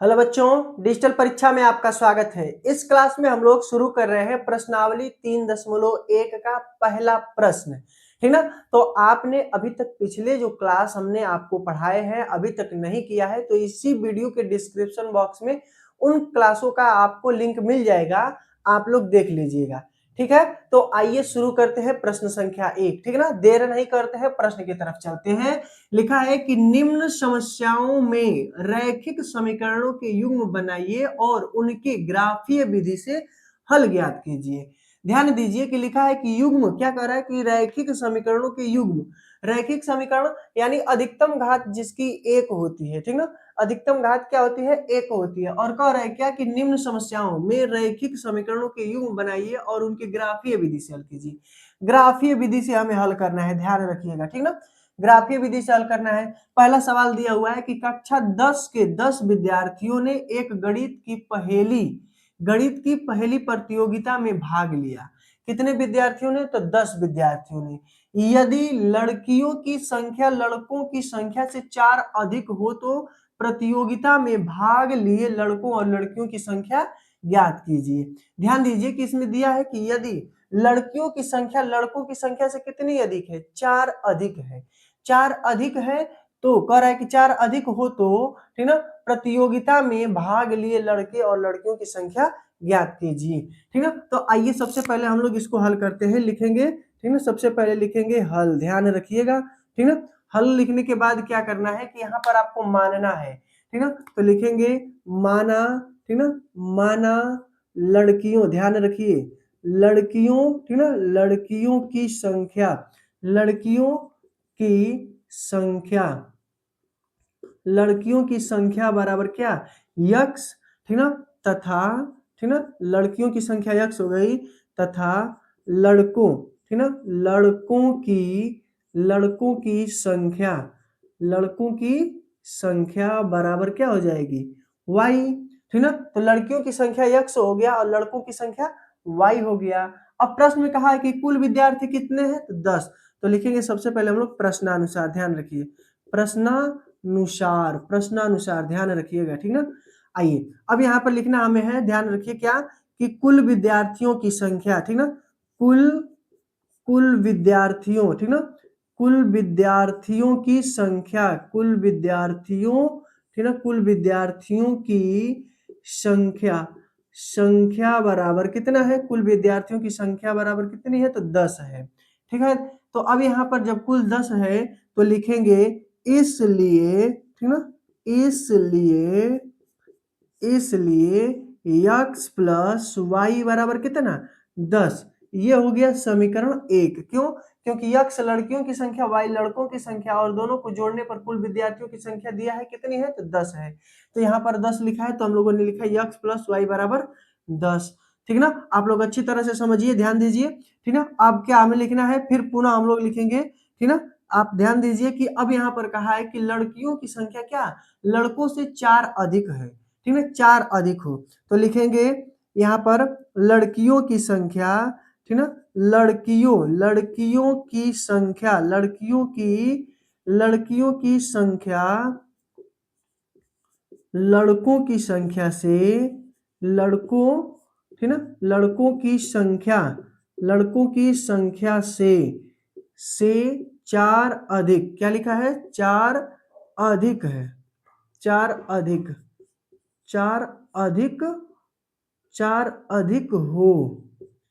Hello बच्चों, digital परीक्षा में आपका स्वागत है। इस क्लास में हम लोग शुरू कर रहे हैं प्रश्नावली 3.1 का पहला प्रश्न। ठीक ना। तो आपने अभी तक पिछले जो क्लास हमने आपको पढ़ाए हैं अभी तक नहीं किया है तो इसी वीडियो के डिस्क्रिप्शन बॉक्स में उन क्लासों का आपको लिंक मिल जाएगा, आप लोग देख लीजिएगा। ठीक है, तो आइए शुरू करते हैं प्रश्न संख्या 1। ठीक है ना, देर नहीं करते हैं, प्रश्न की तरफ चलते हैं। लिखा है कि निम्न समस्याओं में रैखिक समीकरणों के युग्म बनाइए और उनके ग्राफीय विधि से हल ज्ञात कीजिए। ध्यान दीजिए कि लिखा है कि युग्म क्या कर रहा है कि रैखिक समीकरणों के युग्म। रैखिक समीकरण यानी अधिकतम घात जिसकी एक होती है। ठीक ना, अधिकतम घात क्या होती है? एक होती है। और कह रहा है क्या कि निम्न समस्याओं में रैखिक समीकरणों के युग्म बनाइए और उनके ग्राफीय विधि से हल कीजिए। ग्राफीय विधि से हमें हल करना है, ध्यान रखिएगा। ठीक ना, ग्राफीय विधि से हल करना है। पहला सवाल दिया हुआ है कि कक्षा 10 के 10 विद्यार्थियों ने एक गणित की पहली प्रतियोगिता में भाग लिया। कितने विद्यार्थियों ने? तो 10 विद्यार्थियों ने। यदि लड़कियों की संख्या लड़कों की संख्या से 4 अधिक हो तो प्रतियोगिता में भाग लिए लड़कों और लड़कियों की संख्या ज्ञात कीजिए। ध्यान दीजिए कि इसमें दिया है कि यदि लड़कियों की संख्या लड़कों की संख्या से कितनी अधिक है? 4 अधिक है। 4 अधिक है तो कह रहा है कि 4 अधिक हो तो ठीक ना, प्रतियोगिता में भाग लिए लड़के और लड़कियों की संख्या ज्ञात कीजिए। ठीक ना, तो आइए सबसे पहले हम लोग इसको हल करते हैं। लिखेंगे, ठीक ना, सबसे पहले लिखेंगे हल, ध्यान रखिएगा। ठीक ना, हल लिखने के बाद क्या करना है कि यहाँ पर आपको मानना है। ठीक ना, तो लिखेंगे माना, ठीक ना, माना लड़कियों, ध्यान रखिए, लड़कियों, ठीक ना, लड़कियों की संख्या, लड़कियों की संख्या, लड़कियों की संख्या बराबर क्या? यक्स। ठीक ना, तथा, ठीक ना, लड़कियों की संख्या यक्स हो गई तथा लड़कों, ठीक ना, लड़कों की संख्या, लड़कों की संख्या बराबर क्या हो जाएगी? वाई। ठीक ना, तो लड़कियों की संख्या यक्स हो गया और लड़कों की संख्या वाई हो गया। अब प्रश्न में कहा है कि कुल विद्यार्थी कितने हैं? तो 10। तो लिखेंगे सबसे पहले हम लोग प्रश्नानुसार, ध्यान रखिए, प्रश्नानुसार, प्रश्नानुसार, ध्यान रखिएगा। ठीक ना, आइए अब यहाँ पर लिखना हमें है, ध्यान रखिए क्या कि कुल विद्यार्थियों की संख्या, ठीक ना, कुल विद्यार्थियों, ठीक ना, कुल विद्यार्थियों की संख्या, कुल विद्यार्थियों, ठीक ना, कुल विद्यार्थियों की संख्या, संख्या बराबर कितना है? कुल विद्यार्थियों की संख्या बराबर कितनी है? तो 10 है। ठीक है, तो अब यहाँ पर जब कुल 10 है तो लिखेंगे इसलिए, ठीक ना, इसलिए x प्लस वाई बराबर कितना? 10। ये हो गया समीकरण 1। क्यों? क्योंकि x लड़कियों की संख्या, y लड़कों की संख्या और दोनों को जोड़ने पर कुल विद्यार्थियों की संख्या दिया है, कितनी है? तो 10 है। तो यहाँ पर 10 लिखा है तो हम लोगों ने लिखा x प्लस वाई बराबर 10। ठीक ना, आप लोग अच्छी तरह से समझिए, ध्यान दीजिए। ठीक ना, अब क्या हमें लिखना है? फिर पुनः हम लोग लिखेंगे। ठीक ना, आप ध्यान दीजिए कि अब यहाँ पर कहा है कि लड़कियों की संख्या क्या? लड़कों से 4 अधिक है। ठीक है, 4 अधिक हो तो लिखेंगे यहाँ पर लड़कियों की संख्या, ठीक ना, लड़कियों की संख्या, लड़कियों की संख्या लड़कों की संख्या से, लड़कों, ठीक ना, लड़कों की संख्या से 4 अधिक, क्या लिखा है? 4 अधिक है, 4 अधिक, 4 अधिक, 4 अधिक हो,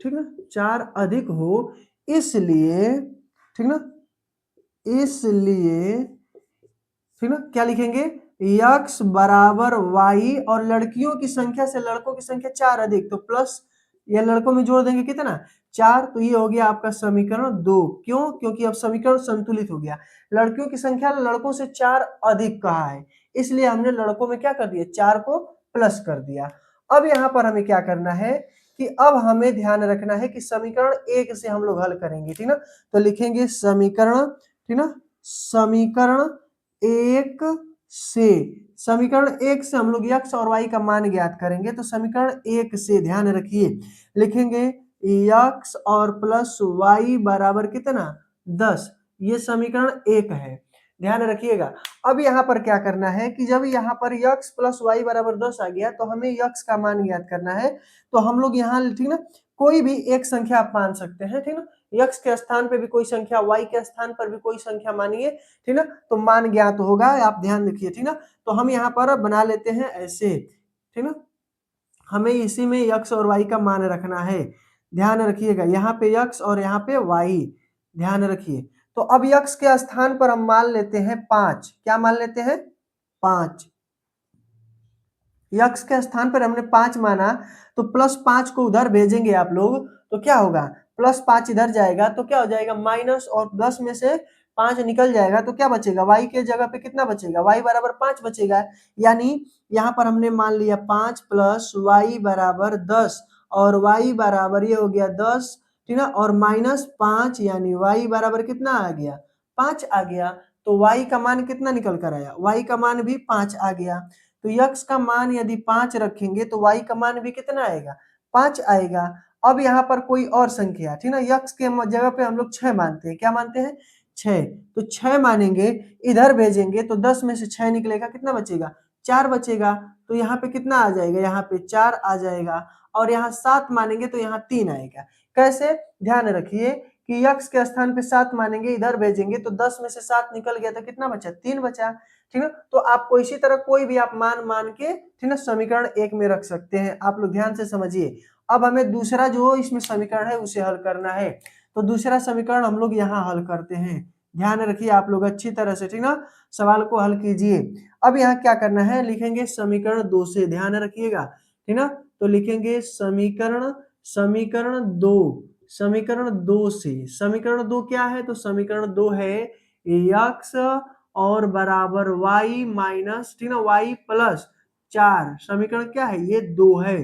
ठीक ना, 4 अधिक हो, इसलिए, ठीक ना, इसलिए, ठीक ना, क्या लिखेंगे? x बराबर y और लड़कियों की संख्या से लड़कों की संख्या 4 अधिक, तो प्लस या लड़कों में जोड़ देंगे कितना? 4। तो ये हो गया आपका समीकरण 2। क्यों? क्योंकि अब समीकरण संतुलित हो गया। लड़कियों की संख्या लड़कों से 4 अधिक कहा है, इसलिए हमने लड़कों में क्या कर दिया? 4 को प्लस कर दिया। अब यहाँ पर हमें क्या करना है कि अब हमें ध्यान रखना है कि समीकरण 1 से हम लोग हल करेंगे। ठीक ना, तो लिखेंगे समीकरण, ठीक ना, समीकरण 1 से, समीकरण 1 से हम लोग x और y का मान ज्ञात करेंगे। तो समीकरण 1 से ध्यान रखिए, लिखेंगे x और प्लस y बराबर कितना? 10। ये समीकरण 1 है। ध्यान रखिएगा। अब यहाँ पर क्या करना है कि जब यहाँ पर x प्लस वाई बराबर 10 आ गया तो हमें x का मान ज्ञात करना है। तो हम लोग यहाँ ठीक ना कोई भी एक संख्या आप मान सकते हैं, ठीक ना, x के स्थान पे भी कोई संख्या, y के स्थान पर भी कोई संख्या मानिए, ठीक ना, तो मान ज्ञात होगा, आप ध्यान रखिए, ठीक ना। तो हम यहाँ पर बना लेते हैं ऐसे, ठीक ना, हमें इसी में x और y का मान रखना है। ध्यान रखिएगा, यहाँ पे x और यहाँ पे y, ध्यान रखिए। तो अब x के स्थान पर हम मान लेते हैं 5। क्या मान लेते हैं? 5। x के स्थान पर हमने 5 माना, तो +5 को उधर भेजेंगे आप लोग, तो क्या होगा? +5 इधर जाएगा तो क्या हो जाएगा? माइनस, और 10 में से 5 निकल जाएगा तो क्या बचेगा? y के जगह पे कितना बचेगा? y बराबर 5 बचेगा। यानी यहाँ पर हमने मान लिया 5 प्लस y बराबर 10, और y बराबर ये हो गया 10, ठीक ना, और -5, यानी y बराबर कितना आ गया? 5 आ गया। तो y का मान कितना निकल कर आया? y का मान भी 5 आ गया। तो x का मान यदि 5 रखेंगे तो y का मान भी कितना आएगा? 5 आएगा। अब यहाँ पर कोई और संख्या, ठीक ना, x के जगह पे हम लोग 6 मानते हैं। क्या मानते हैं? 6। तो 6 मानेंगे, इधर भेजेंगे तो 10 में से 6 निकलेगा, कितना बचेगा? 4 बचेगा। तो यहाँ पे कितना आ जाएगा? यहाँ पे 4 आ जाएगा। और यहाँ 7 मानेंगे तो यहाँ 3 आएगा। कैसे? ध्यान रखिए कि x के स्थान पे 7 मानेंगे, इधर भेजेंगे तो 10 में से 7 निकल गया तो कितना बचा? 3 बचा, ठीक है। तो आपको इसी तरह कोई भी आप मान मान के, ठीक है, समीकरण 1 में रख सकते हैं। आप लोग ध्यान से समझिए। अब हमें दूसरा जो इसमें समीकरण है उसे हल करना है। तो दूसरा समीकरण हम लोग यहाँ हल करते हैं। ध्यान रखिए आप लोग अच्छी तरह से, ठीक ना, सवाल को हल कीजिए। अब यहाँ क्या करना है? लिखेंगे समीकरण 2 से, ध्यान रखिएगा, ठीक ना। तो लिखेंगे समीकरण समीकरण 2, समीकरण 2 से। समीकरण 2 क्या है? तो समीकरण 2 है x और बराबर y माइनस, ठीक ना, y प्लस 4। समीकरण क्या है? ये 2 है,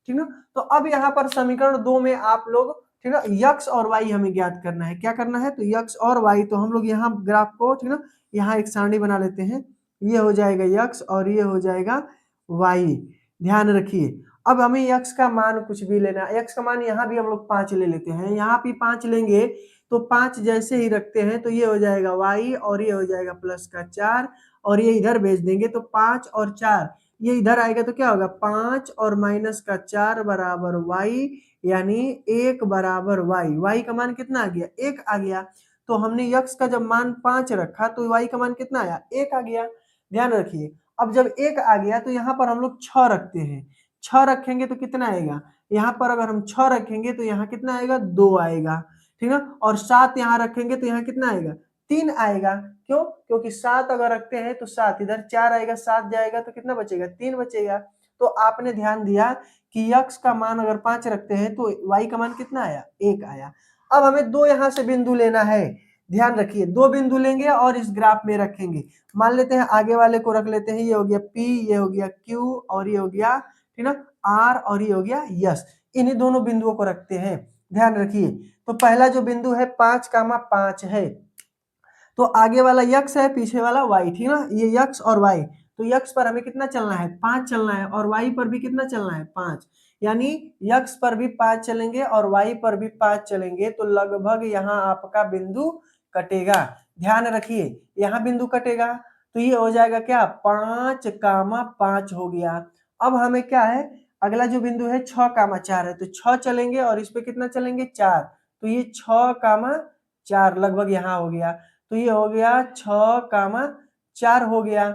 ठीक ना। तो अब यहाँ पर समीकरण 2 में आप लोग, ठीक ना, x और y हमें ज्ञात करना है। क्या करना है? तो x और y, तो हम लोग यहाँ ग्राफ को, ठीक ना, यहाँ एक सारणी बना लेते हैं। ये हो जाएगा x और ये हो जाएगा y। ध्यान रखिए। अब हमें x का मान कुछ भी लेना है। x का मान यहाँ भी हम लोग 5 ले लेते हैं, यहाँ भी 5 लेंगे तो 5 जैसे ही रखते हैं तो ये हो जाएगा y, और ये हो जाएगा प्लस का 4, और ये इधर भेज देंगे तो 5 और 4 ये इधर आएगा तो क्या होगा? 5 और माइनस का 4 बराबर y, यानी 1 बराबर y। y का मान कितना आ गया? 1 आ गया। तो हमने x का जब मान 5 रखा तो y का मान कितना आया? 1 आ गया। ध्यान रखिए। अब जब 1 आ गया तो यहाँ पर हम लोग 6 रखते हैं। 6 रखेंगे तो कितना आएगा? यहाँ पर अगर हम 6 रखेंगे तो यहाँ कितना आएगा? 2 आएगा, ठीक है। और 7 यहाँ रखेंगे तो यहाँ कितना आएगा? 3 आएगा। क्यों? क्योंकि 7 अगर रखते हैं तो 7 इधर 4 आएगा, 7 जाएगा तो कितना बचेगा? 3 बचेगा। तो आपने ध्यान दिया कि x का मान अगर 5 रखते हैं तो y का मान कितना आया? 1 आया। अब हमें 2 यहाँ से बिंदु लेना है। ध्यान रखिए, 2 बिंदु लेंगे और इस ग्राफ में रखेंगे। मान लेते हैं आगे वाले को रख लेते हैं, ये हो गया P, ये हो गया Q, और ये हो गया, ठीक ना, R, और ये हो गया S। इन्हीं दोनों बिंदुओं को रखते हैं। ध्यान रखिए। तो पहला जो बिंदु है 5,5 है, तो आगे वाला x है, पीछे वाला y, ठीक ना, ये x और y। तो x पर हमें कितना चलना है? 5 चलना है, और y पर भी कितना चलना है? 5। यानी x पर भी 5 चलेंगे और y पर भी 5 चलेंगे, तो लगभग यहाँ आपका बिंदु कटेगा। ध्यान रखिए, यहाँ बिंदु कटेगा तो ये हो जाएगा क्या? 5,5 हो गया। अब हमें क्या है? अगला जो बिंदु है 6,4 है, तो 6 चलेंगे और इस पे कितना चलेंगे? 4। तो ये 6,4 लगभग यहाँ हो गया। तो ये हो गया 6,4 हो गया।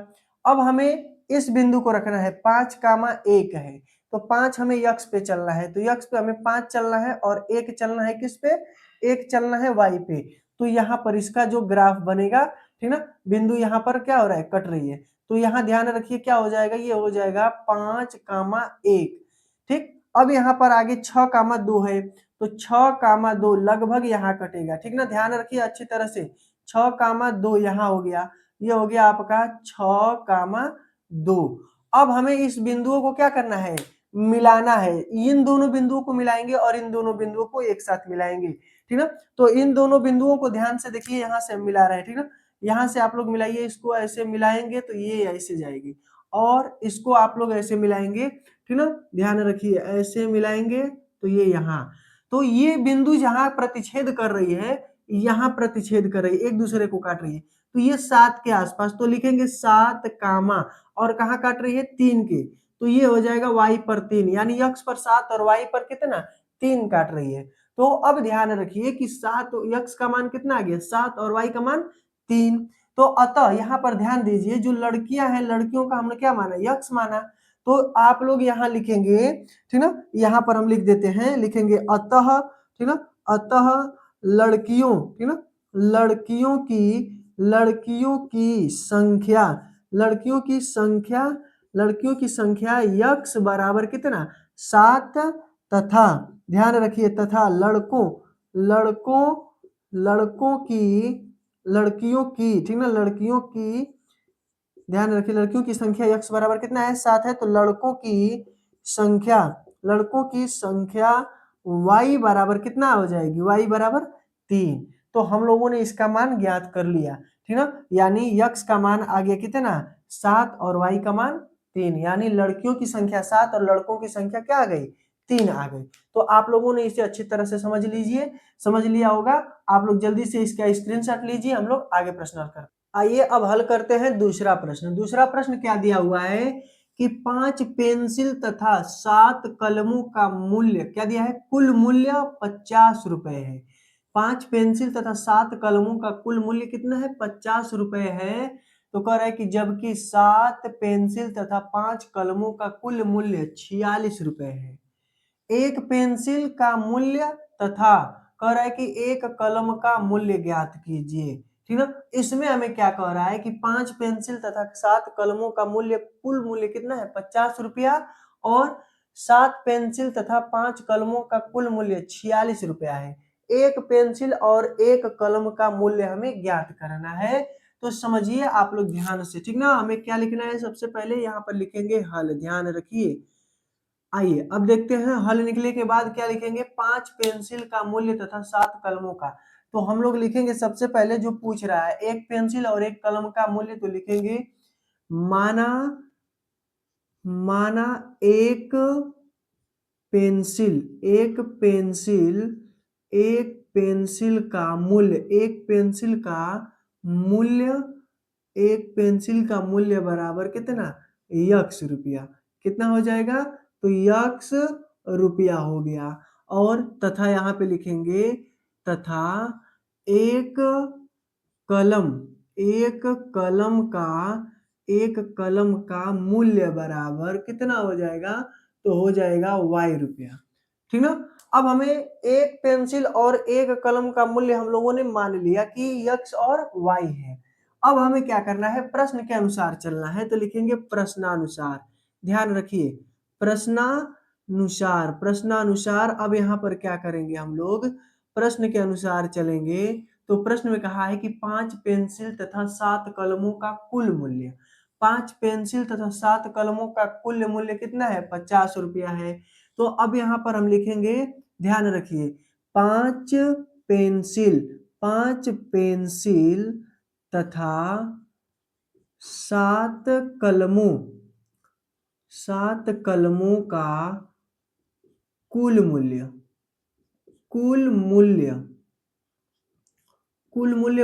अब हमें इस बिंदु को रखना है, 5,1 है, तो 5 हमें x पे चलना है, तो x पे हमें 5 चलना है और 1 चलना है किस पे? 1 चलना है y पे। तो यहाँ पर इसका जो ग्राफ बनेगा, ठीक ना, बिंदु यहाँ पर क्या हो रहा है? कट रही है। तो यहाँ ध्यान रखिए क्या हो जाएगा? ये हो जाएगा 5,1, ठीक। अब यहाँ पर आगे 6,2 है, तो 6,2 लगभग यहाँ कटेगा, ठीक ना। ध्यान रखिए अच्छी तरह से। 6,2 यहाँ हो गया, ये हो गया आपका 6,2। अब हमें इस बिंदुओं को क्या करना है? मिलाना है। इन दोनों बिंदुओं को मिलाएंगे और इन दोनों बिंदुओं को एक साथ मिलाएंगे, ठीक ना। तो इन दोनों बिंदुओं को ध्यान से देखिए, यहाँ से हम मिला रहे हैं, ठीक ना। यहाँ से आप लोग मिलाइए, इसको ऐसे मिलाएंगे तो ये ऐसे जाएगी, और इसको आप लोग ऐसे मिलाएंगे, ठीक ना। ध्यान रखिए, ऐसे मिलाएंगे तो ये यहाँ, तो ये बिंदु जहाँ प्रतिच्छेद कर रही है, यहाँ प्रतिच्छेद कर रही है, एक दूसरे को काट रही है, तो ये 7 के आसपास, तो लिखेंगे 7 कामा और कहाँ काट रही है 3 के, तो ये हो जाएगा y पर 3, यानी x पर 7 और y पर कितना 3 काट रही है। तो अब ध्यान रखिए कि 7 x का मान कितना आ गया 7 और y का मान 3। तो अतः यहाँ पर ध्यान दीजिए, जो लड़कियां हैं लड़कियों का हमने क्या माना x माना, तो आप लोग यहाँ लिखेंगे, ठीक ना, यहाँ पर हम लिख देते हैं, लिखेंगे अतः, ठीक ना, अतः लड़कियों, ठीक ना, लड़कियों की संख्या, लड़कियों की संख्या यक्स बराबर कितना 7 तथा, ध्यान रखिए, तथा लड़कों लड़कियों की, ठीक ना, लड़कियों की, ध्यान रखिए, लड़कियों की संख्या यक्स बराबर कितना है 7 है, तो लड़कों की संख्या y बराबर कितना हो जाएगी, y बराबर 3। तो हम लोगों ने इसका मान ज्ञात कर लिया, ठीक ना, यानी यक्स का मान आ गया कितना 7 और y का मान 3, यानी लड़कियों की संख्या 7 और लड़कों की संख्या क्या आ गई 3 आ गई। तो आप लोगों ने इसे अच्छी तरह से समझ लीजिए, समझ लिया होगा। आप लोग जल्दी से इसका स्क्रीनशॉट लीजिए, हम लोग आगे प्रश्न कर। आइए अब हल करते हैं दूसरा प्रश्न। दूसरा प्रश्न क्या दिया हुआ है कि 5 पेंसिल तथा 7 कलमों का मूल्य क्या दिया है, कुल मूल्य 50 रुपए है। 5 पेंसिल तथा 7 कलमों का कुल मूल्य कितना है 50 रुपए है। तो कह रहा है कि जबकि 7 पेंसिल तथा 5 कलमों का कुल मूल्य 46 रुपए है। एक पेंसिल का मूल्य तथा कह रहा है कि एक कलम का मूल्य ज्ञात कीजिए, ठीक है। इसमें हमें क्या कह रहा है कि 5 पेंसिल तथा 7 कलमों का मूल्य, कुल मूल्य कितना है 50 रुपया, और 7 पेंसिल तथा 5 कलमों का कुल मूल्य 46 रुपया है। एक पेंसिल और एक कलम का मूल्य हमें ज्ञात करना है। तो समझिए आप लोग ध्यान से, ठीक ना। हमें क्या लिखना है, सबसे पहले यहाँ पर लिखेंगे हल, ध्यान रखिए। आइए अब देखते हैं हल निकले के बाद क्या लिखेंगे, 5 पेंसिल का मूल्य तथा 7 कलमों का। तो हम लोग लिखेंगे सबसे पहले जो पूछ रहा है, एक पेंसिल और एक कलम का मूल्य, तो लिखेंगे माना माना एक पेंसिल एक पेंसिल एक पेंसिल का मूल्य एक पेंसिल का मूल्य बराबर कितना यक्स रुपया। कितना हो जाएगा, तो यक्स रुपया हो गया। और तथा यहाँ पे लिखेंगे तथा एक कलम एक कलम का मूल्य बराबर कितना हो जाएगा, तो हो जाएगा y रुपया, ठीक ना। अब हमें एक पेंसिल और एक कलम का मूल्य हम लोगों ने मान लिया कि x और y है। अब हमें क्या करना है, प्रश्न के अनुसार चलना है। तो लिखेंगे प्रश्नानुसार, ध्यान रखिए, प्रश्नानुसार। अब यहाँ पर क्या करेंगे, हम लोग प्रश्न के अनुसार चलेंगे। तो प्रश्न में कहा है कि 5 पेंसिल तथा 7 कलमों का कुल मूल्य, 5 पेंसिल तथा 7 कलमों का कुल मूल्य कितना है 50 रुपया है। तो अब यहाँ पर हम लिखेंगे, ध्यान रखिए, 5 पेंसिल तथा 7 कलमों का कुल मूल्य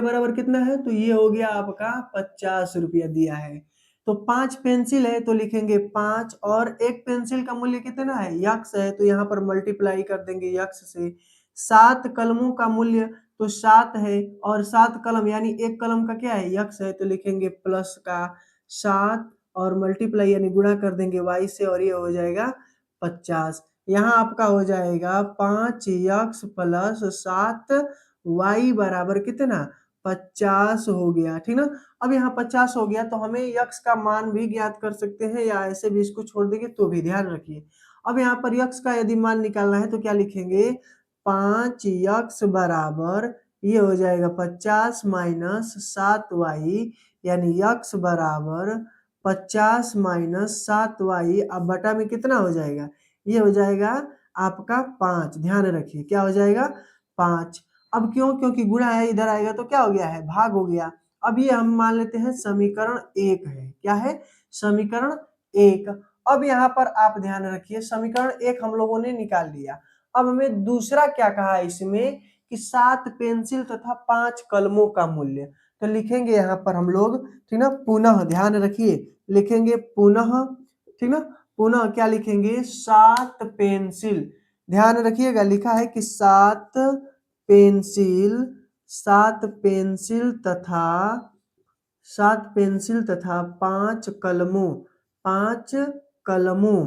बराबर कितना है, तो ये हो गया आपका 50 रुपया दिया है। तो 5 पेंसिल है तो लिखेंगे 5, और एक पेंसिल का मूल्य कितना है यक्स है, तो यहाँ पर मल्टीप्लाई कर देंगे यक्स से। 7 कलमों का मूल्य तो 7 है, और 7 कलम यानी एक कलम का क्या है यक्स है, तो लिखेंगे प्लस का 7 और मल्टीप्लाई यानी गुणा कर देंगे y से, और ये हो जाएगा 50। यहाँ आपका हो जाएगा 5 यक्स प्लस 7 y बराबर कितना 50 हो गया, ठीक ना। अब यहाँ 50 हो गया तो हमें यक्स का मान भी ज्ञात कर सकते हैं, या ऐसे भी इसको छोड़ देंगे तो भी, ध्यान रखिए। अब यहाँ पर यक्स का यदि मान निकालना है तो क्या लिखेंगे, 5 यक्स बराबर ये हो जाएगा 50 माइनस 7y, यानी यक्स बराबर 50 माइनस 7y। अब बटा में कितना हो जाएगा, ये हो जाएगा आपका 5, ध्यान रखिए क्या हो जाएगा 5। अब क्यों, क्योंकि गुणा है, इधर आएगा तो क्या हो गया है भाग हो गया। अब ये हम मान लेते हैं समीकरण 1 है, क्या है समीकरण 1। अब यहाँ पर आप ध्यान रखिए, समीकरण 1 हम लोगों ने निकाल लिया। अब हमें दूसरा क्या कहा है इसमें कि 7 पेंसिल तथा 5 कलमों का मूल्य। तो लिखेंगे यहाँ पर हम लोग, ठीक ना, पुनः, ध्यान रखिए, लिखेंगे पुनः, ठीक ना, पुनः क्या लिखेंगे, 7 पेंसिल। ध्यान रखिएगा, लिखा है कि 7 पेंसिल, 7 पेंसिल तथा 7 पेंसिल तथा 5 कलमों, 5 कलमों,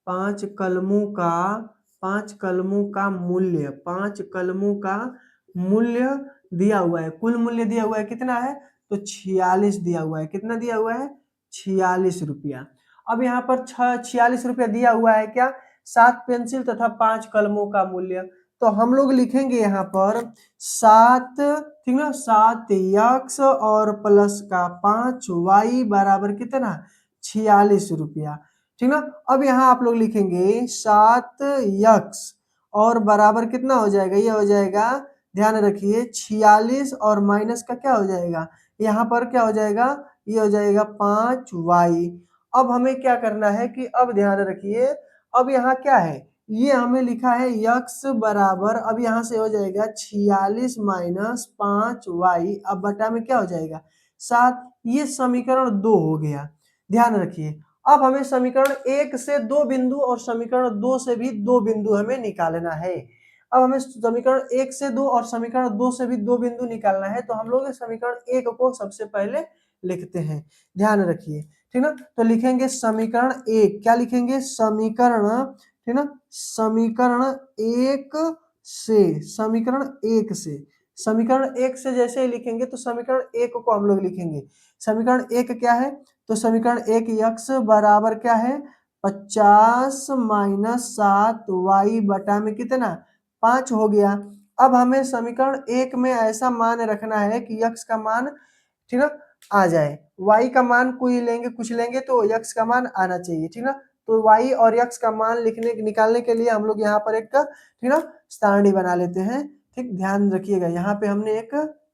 5 कलमों का, 5 कलमों का मूल्य, 5 कलमों का मूल्य दिया हुआ है। कुल मूल्य दिया हुआ है कितना है, तो 46 दिया हुआ है। कितना दिया हुआ है, 46 रुपया। अब यहाँ पर 46 रुपया दिया हुआ है क्या, 7 पेंसिल तथा 5 कलमों का मूल्य। तो हम लोग लिखेंगे यहाँ पर 7, ठीक ना, 7 यक्स और प्लस का 5 वाई बराबर कितना, 46 रुपया, ठीक ना। अब यहाँ आप लोग लिखेंगे 7 यक्स और बराबर कितना हो जाएगा, ये हो जाएगा, ध्यान रखिए, 46 और माइनस का क्या हो जाएगा, यहाँ पर क्या हो जाएगा, ये हो जाएगा 5 वाई। अब हमें क्या करना है कि अब ध्यान रखिए, अब यहाँ क्या है, ये हमें लिखा है यक्स बराबर, अब यहाँ से हो जाएगा 46 माइनस 5 वाई, अब बटा में क्या हो जाएगा, 7। ये समीकरण 2 हो गया। ध्यान रखिए, अब हमें समीकरण 1 से 2 बिंदु और समीकरण 2 से भी 2 बिंदु हमें निकालना है। अब हमें समीकरण 1 से 2 और समीकरण 2 से भी 2 बिंदु निकालना है, तो हम लोग समीकरण 1 को सबसे पहले लिखते हैं। ध्यान रखिए, ठीक ना, तो लिखेंगे समीकरण 1, क्या लिखेंगे, समीकरण, ठीक ना, समीकरण 1 से, समीकरण 1 से, समीकरण 1 से जैसे ही लिखेंगे तो समीकरण 1 को हम लोग लिखेंगे। समीकरण 1 क्या है, तो समीकरण 1 यक्स बराबर क्या है, 50 माइनस 7 वाई बटा में कितना, 5 हो गया। अब हमें समीकरण 1 में ऐसा मान रखना है कि यक्स का मान, ठीक ना, आ जाए, वाई का मान कोई लेंगे, कुछ लेंगे, तो यक्स का मान आना चाहिए, ठीक ना। तो वाई और यक्स का मान निकालने के लिए हम लोग यहाँ पर एक, ठीक ना, सारणी बना लेते हैं। ठीक, ध्यान रखिएगा, यहाँ पे हमने एक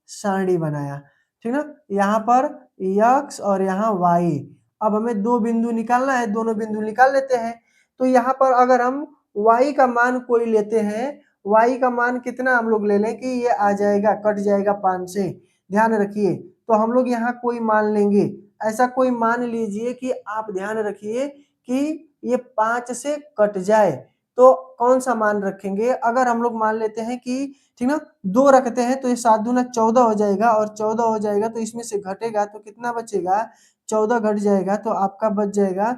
सारणी बनाया, ठीक ना, यहाँ पर यक्स और यहाँ वाई। अब हमें 2 बिंदु निकालना है, दोनों बिंदु निकाल लेते हैं। तो यहाँ पर अगर हम वाई का मान कोई लेते हैं, वाई का मान कितना हम लोग ले लें कि ये आ जाएगा, कट जाएगा 5 से। ध्यान रखिए, तो हम लोग यहाँ कोई मान लेंगे, ऐसा कोई मान लीजिए कि आप ध्यान रखिए कि ये 5 से कट जाए, तो कौन सा मान रखेंगे। अगर हम लोग मान लेते हैं कि, ठीक ना, 2 रखते हैं तो ये 7 दूना 14 हो जाएगा, और 14 हो जाएगा तो इसमें से घटेगा तो कितना बचेगा, 14 घट जाएगा तो आपका बच जाएगा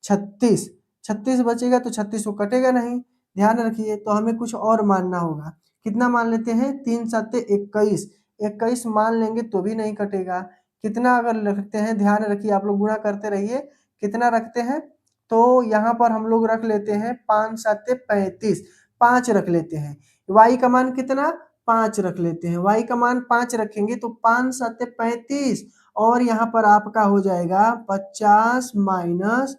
36। 36 बचेगा तो 36 को कटेगा नहीं। ध्यान रखिए, तो हमें कुछ और मानना होगा। कितना मान लेते हैं, 3 7 21, 21 मान लेंगे तो भी नहीं कटेगा। कितना अगर रखते हैं, ध्यान रखिए, आप लोग गुणा करते रहिए, कितना रखते हैं, तो यहाँ पर हम लोग रख लेते हैं 5 7 35, 5 रख लेते हैं। y का मान कितना, 5 रख लेते हैं, y का मान 5 रखेंगे तो 5 7 35, और यहाँ पर आपका हो जाएगा 50 माइनस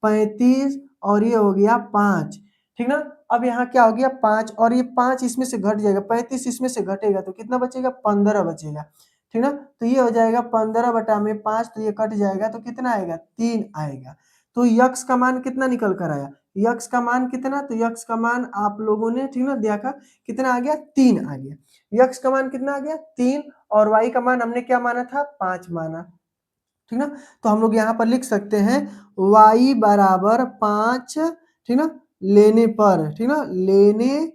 35, और ये हो गया 5, ठीक ना। अब यहाँ क्या हो गया, 5, और ये 5 इसमें से घट जाएगा, 35 इसमें से घटेगा तो कितना बचेगा, 15 बचेगा, ठीक ना। तो ये हो जाएगा 15 बटा में 5, तो ये कट जाएगा तो कितना आएगा, 3 आएगा। तो यक्स का मान कितना निकल कर आया, यक्स का मान कितना, तो यक्स का मान आप लोगों ने, ठीक ना, देखा कितना आ गया, 3 आ गया। यक्स का मान कितना आ गया, 3, और वाई का मान हमने क्या माना था, 5 माना, ठीक ना। तो हम लोग यहाँ पर लिख सकते हैं y बराबर 5, ठीक ना, लेने पर, ठीक ना, लेने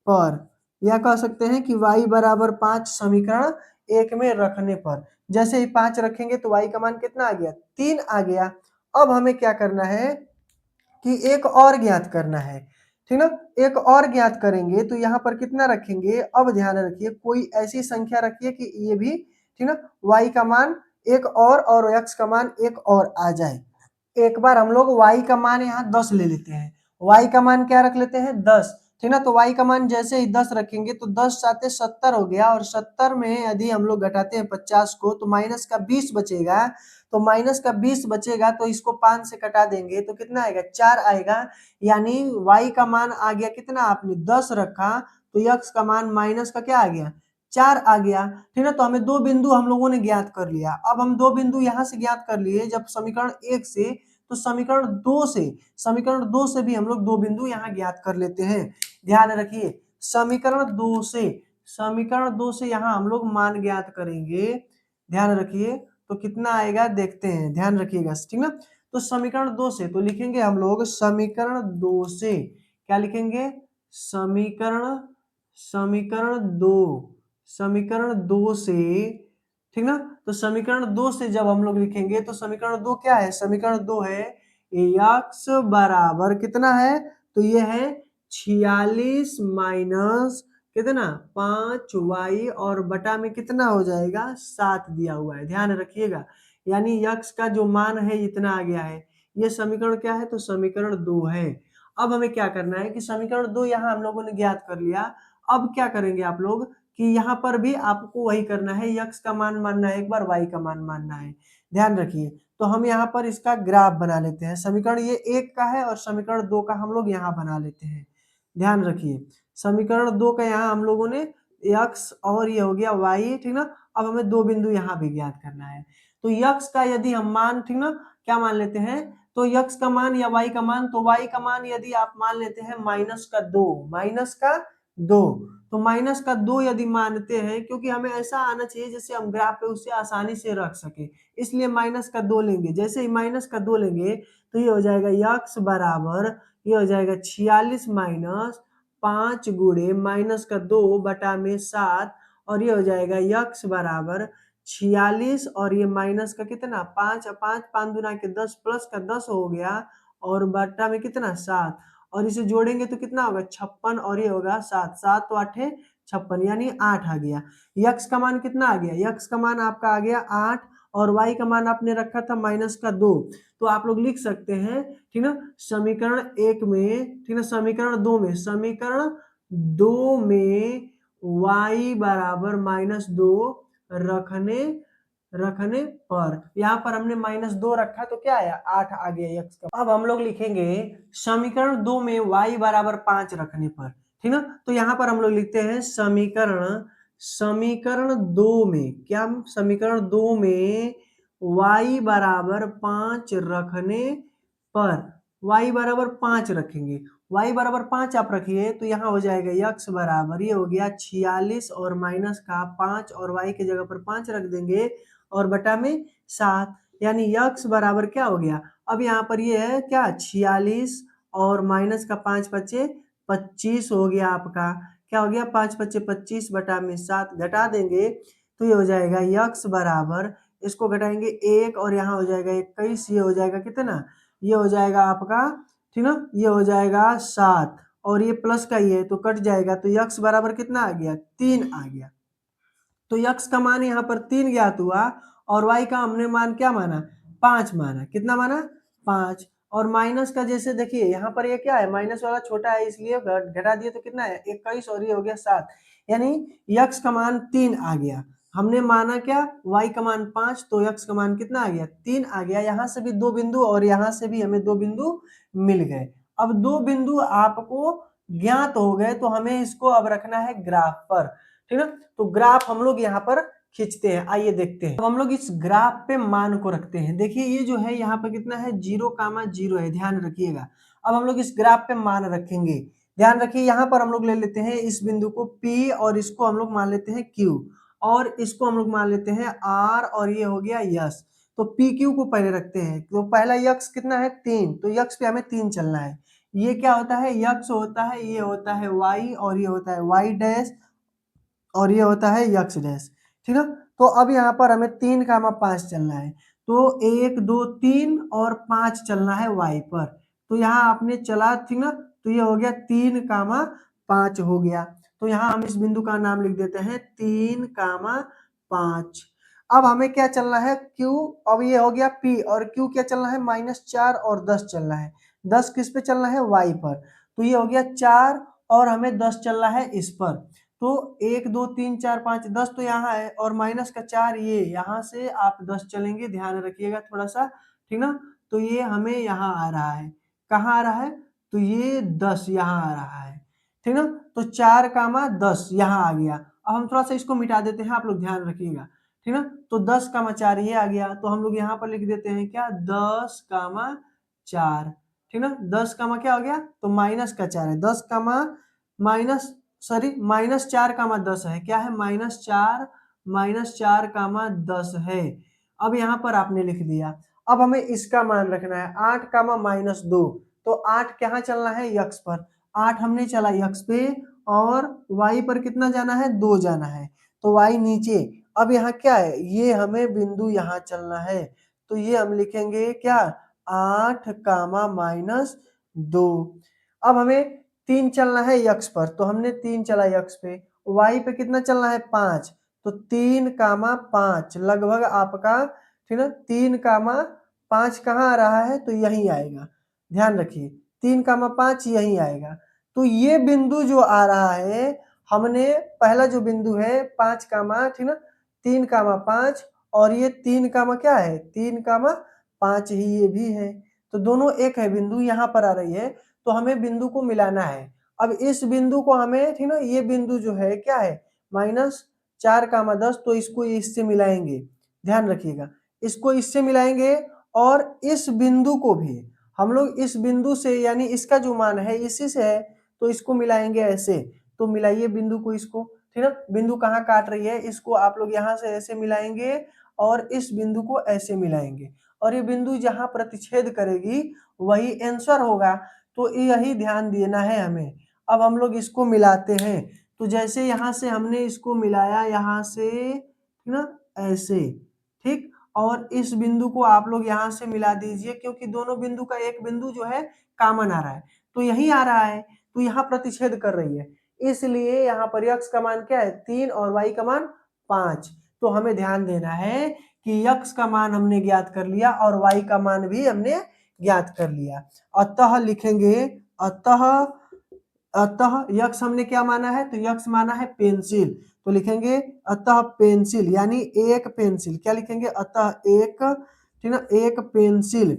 पर, या कह सकते हैं कि y बराबर 5 समीकरण 1 में रखने पर। जैसे ही 5 रखेंगे तो y का मान कितना आ गया, 3 आ गया। अब हमें क्या करना है कि एक और ज्ञात करना है, ठीक ना, एक और ज्ञात करेंगे तो यहाँ पर कितना रखेंगे, अब ध्यान रखिए, कोई ऐसी संख्या रखिए कि ये भी, ठीक ना, y का मान एक और x का मान एक और आ जाए। एक बार हम लोग y का मान यहाँ 10 ले लेते हैं, y का मान क्या रख लेते हैं, 10, ठीक ना। तो y का मान जैसे ही 10 रखेंगे तो 10 साते 70 हो गया, और 70 में यदि हम लोग घटाते हैं 50 को तो माइनस का 20 बचेगा, तो माइनस का 20 बचेगा तो इसको 5 से कटा देंगे तो कितना आएगा, 4 आएगा। यानी y का मान आ गया कितना, आपने 10 रखा तो x का मान माइनस का क्या आ गया, 4 आ गया, ठीक है। तो हमें 2 बिंदु हम लोगों ने ज्ञात कर लिया। अब हम 2 बिंदु यहाँ से ज्ञात कर लिए जब समीकरण 1 से, तो समीकरण 2 से भी हम लोग 2 बिंदु यहाँ ज्ञात कर लेते हैं। ध्यान रखिए, समीकरण 2 से यहाँ हम लोग मान ज्ञात करेंगे, ध्यान रखिए। तो कितना आएगा देखते हैं, ध्यान रखिएगा, ठीक ना। तो समीकरण 2 से तो लिखेंगे हम लोग समीकरण 2 से, क्या लिखेंगे, समीकरण समीकरण 2, समीकरण 2 से, ठीक ना। तो समीकरण 2 से जब हम लोग लिखेंगे तो समीकरण 2 क्या है, समीकरण 2 है x बराबर कितना है, तो ये है 46 माइनस कितना 5y और बटा में कितना हो जाएगा 7 दिया हुआ है, ध्यान रखिएगा। यानी x का जो मान है इतना आ गया है। ये समीकरण क्या है, तो समीकरण 2 है। अब हमें क्या करना है कि समीकरण 2 यहाँ हम लोगों ने ज्ञात कर लिया। अब क्या करेंगे आप लोग कि यहाँ पर भी आपको वही करना है, x का मान मानना है एक बार, y का मान मानना है, ध्यान रखिए। तो हम यहाँ पर इसका ग्राफ बना लेते हैं। समीकरण ये 1 का है और समीकरण 2 का हम लोग यहाँ बना लेते हैं, ध्यान रखिए। समीकरण 2 का यहाँ हम लोगों ने x और ये हो गया y, ठीक ना। अब हमें दो बिंदु यहाँ भी ज्ञात करना है। तो x का यदि हम मान, ठीक ना, क्या मान लेते हैं, तो x का मान या y का मान, तो y का मान यदि आप मान लेते हैं -2, -2, तो -2 यदि मानते हैं, क्योंकि हमें ऐसा आना चाहिए जैसे हम ग्राफ पे उसे आसानी से रख सके, इसलिए -2 लेंगे। जैसे ही -2 लेंगे तो ये हो जाएगा x बराबर, ये हो जाएगा 46 माइनस 5 गुणे -2 बटा में 7, और ये हो जाएगा x बराबर 46 और ये माइनस का कितना 5, 5 5 दूना के 10 प्लस का 10 हो गया और बटा में कितना 7, और इसे जोड़ेंगे तो कितना होगा 56 और ये होगा 7, 7 तो 8 56 यानी 8 आ गया। x का मान कितना आ गया, x का मान आपका आ गया 8 और y का मान आपने रखा था -2, तो आप लोग लिख सकते हैं, ठीक ना, समीकरण 1 में, ठीक ना, समीकरण 2 में, समीकरण 2 में y बराबर -2 रखने पर, यहाँ पर हमने -2 रखा तो क्या आया 8 आ गया x का। अब हम लोग लिखेंगे समीकरण 2 में y बराबर 5 रखने पर, ठीक ना। तो यहाँ पर हम लोग लिखते हैं समीकरण 2 में, क्या, समीकरण 2 में y बराबर 5 रखने पर, y बराबर 5 रखेंगे, y बराबर 5 आप रखिए तो यहाँ हो जाएगा x बराबर, ये हो गया 46 और माइनस का 5 और y की जगह पर 5 रख देंगे और बटा में 7, यानी x बराबर क्या हो गया, अब यहाँ पर ये है क्या 46 और माइनस का 5 बचे 25 हो गया आपका, क्या हो गया 5 बचे 25 बटा में 7 घटा देंगे तो ये हो जाएगा x बराबर, इसको घटाएंगे 1 और यहाँ हो जाएगा 21, ये हो जाएगा कितना, ये हो जाएगा आपका, ठीक ना, ये हो जाएगा 7 और ये प्लस का ही है तो कट जाएगा, तो x बराबर कितना आ गया 3 आ गया। तो x का मान यहाँ पर 3 ज्ञात हुआ और y का हमने मान क्या माना 5 माना, कितना माना 5, और माइनस का जैसे देखिए यहाँ पर ये क्या है माइनस वाला छोटा है इसलिए घटा दिए तो कितना है 21 और ये हो गया 7, यानी x का मान 3 आ गया। हमने माना क्या y का मान 5, तो x का मान कितना आ गया 3 आ गया। यहाँ से भी दो बिंदु और यहाँ से भी हमें दो बिंदु मिल गए। अब दो बिंदु आपको ज्ञात हो गए तो हमें इसको अब रखना है ग्राफ पर, ठीक है। तो ग्राफ हम लोग यहाँ पर खींचते हैं, आइए देखते हैं। अब हम लोग इस ग्राफ पे मान को रखते हैं। देखिए ये जो है यहाँ पर कितना है 0,0 है, ध्यान रखिएगा। अब हम लोग इस ग्राफ पे मान रखेंगे, ध्यान रखिए। यहाँ पर हम लोग ले लेते हैं इस बिंदु को P और इसको हम लोग मान लेते हैं Q और इसको हम लोग मान लेते हैं R और ये हो गया यस। तो PQ को पहले रखते हैं, तो पहला यक्स कितना है 3, तो यक्स पे हमें 3 चलना है। ये क्या होता है यक्स होता है, ये होता है y और ये होता है y डैश और ये होता है यक्स डैश, ठीक है। तो अब यहाँ पर हमें 3,5 चलना है, तो 1 2 3 और 5 चलना है y पर। तो यहाँ आपने चला, ठीक ना, तो ये हो गया 3,5 हो गया। तो यहाँ हम इस बिंदु का नाम लिख देते हैं 3,5। अब हमें क्या चलना है q, अब ये हो गया p और q क्या चलना है -4 और 10 चलना है। 10 किस पे चलना है y पर, तो ये हो गया 4 और हमें 10 चलना है इस पर। तो 1 2 3 4 5 10 तो यहाँ है और माइनस का 4 ये यहाँ से आप 10 चलेंगे, ध्यान रखिएगा थोड़ा सा, ठीक ना। तो ये हमें यहाँ आ रहा है, कहाँ आ रहा है, तो ये 10 यहाँ आ रहा है, ठीक ना। तो 4,10 यहाँ आ गया। अब हम थोड़ा सा इसको मिटा देते हैं, आप लोग ध्यान रखिएगा, ठीक ना। तो 10,4 ये आ गया, तो हम लोग यहाँ पर लिख देते हैं क्या 10,4, ठीक ना। 10 कामा क्या हो गया, तो माइनस का 4 है, 10 कामा माइनस, सॉरी -4,10 है, क्या है -4 -4, 10 है। अब यहाँ पर आपने लिख दिया। अब हमें इसका मान रखना है 8, -2, तो 8 कहाँ चलना है, x पर। 8 हमने चला x पे और y पर कितना जाना है, 2 जाना है, तो y नीचे। अब यहाँ क्या है, ये हमें बिंदु यहाँ चलना है, तो ये हम लिखेंगे क्या, 8, -2। अब हमें 3 चलना है x पर, तो हमने 3 चला x पे। y पे कितना चलना है, 5, तो 3, 5 लगभग आपका, ठीक है, 3, 5 कहाँ आ रहा है, तो यहीं आएगा। ध्यान रखिए 3, 5 यहीं आएगा। तो ये बिंदु जो आ रहा है, हमने पहला जो बिंदु है 5, ठीक ना, 3, 5 और ये 3, क्या है, 3, 5 ही ये भी है, तो दोनों एक है, बिंदु यहाँ पर आ रही है, तो हमें बिंदु को मिलाना है। अब इस बिंदु को हमें, ठीक ना, ये बिंदु जो है क्या है, -4, 10, तो इसको इससे मिलाएंगे। ध्यान रखिएगा, इसको इससे मिलाएंगे और इस बिंदु को भी हम लोग इस बिंदु से, यानी इसका जो मान है इसी से है, तो इसको मिलाएंगे ऐसे। तो मिलाइए बिंदु को, इसको, ठीक है, बिंदु कहाँ काट रही है, इसको आप लोग यहाँ से ऐसे मिलाएंगे और इस बिंदु को ऐसे मिलाएंगे, और ये बिंदु जहाँ प्रतिच्छेद करेगी वही आंसर होगा। तो यही ध्यान देना है हमें। अब हम लोग इसको मिलाते हैं, तो जैसे यहाँ से हमने इसको मिलाया, यहाँ से, ठीक ना, ऐसे, ठीक, और इस बिंदु को आप लोग यहाँ से मिला दीजिए, क्योंकि दोनों बिंदु का एक बिंदु जो है कॉमन आ रहा है, तो यही आ रहा है, तो यहाँ प्रतिच्छेद कर रही है, इसलिए यहाँ पर x का मान क्या है, 3 और y का मान 5। तो हमें ध्यान देना है कि x का मान हमने ज्ञात कर लिया और y का मान भी हमने ज्ञात कर लिया। अतः लिखेंगे, अतः अतः यक्स हमने क्या माना है, तो यक्स माना है पेंसिल, तो लिखेंगे अतः पेंसिल, यानी एक पेंसिल, क्या लिखेंगे, अतः एक, ठीक ना, एक पेंसिल,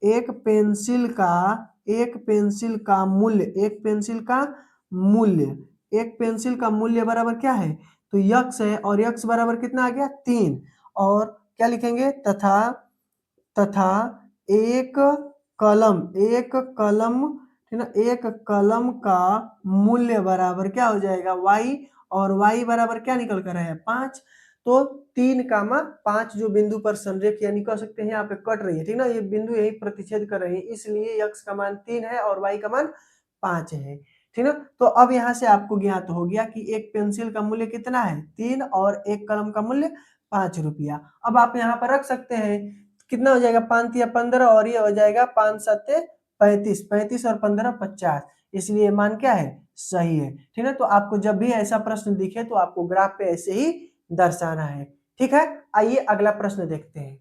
एक पेंसिल का, एक पेंसिल का मूल्य, एक पेंसिल का मूल्य, एक पेंसिल का मूल्य बराबर क्या है, तो यक्स है, और यक्स बराबर कितना आ गया, 3। और क्या लिखेंगे, तथा, तथा एक कलम, एक कलम, ठीक ना, एक कलम का मूल्य बराबर क्या हो जाएगा, y, और y बराबर क्या निकल कर है, 5। तो 3, 5 जो बिंदु पर संरेख, यानी कह सकते हैं यहाँ पे कट रही है, ठीक ना, ये बिंदु यही प्रतिच्छेद कर रही है, इसलिए x का मान 3 है और y का मान 5 है, ठीक ना। तो अब यहाँ से आपको ज्ञात हो गया कि एक पेंसिल का मूल्य कितना है, 3, और एक कलम का मूल्य 5 रुपया। अब आप यहाँ पर रख सकते हैं, कितना हो जाएगा, 5 या 15, और ये हो जाएगा 5 7 35, 35 और 15 50, इसलिए मान क्या है, सही है, ठीक है। तो आपको जब भी ऐसा प्रश्न दिखे तो आपको ग्राफ पे ऐसे ही दर्शाना है, ठीक है। आइए अगला प्रश्न देखते हैं।